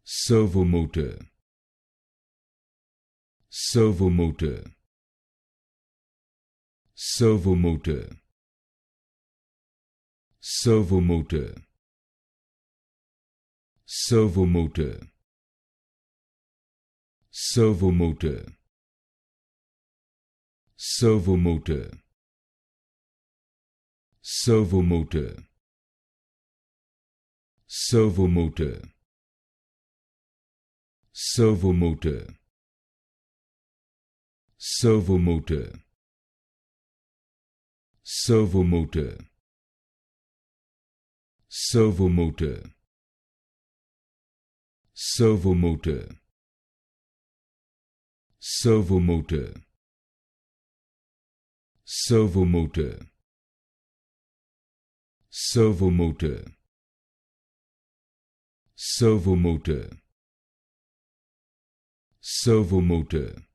Servomotor. Servomotor. Servomotor. Servomotor. Servomotor. Servomotor. Servomotor. Servomotor. Servomotor. Servomotor. Servomotor. Servomotor. Servomotor. Servomotor. Servomotor. Servomotor. Servomotor. Servomotor. Servomotor.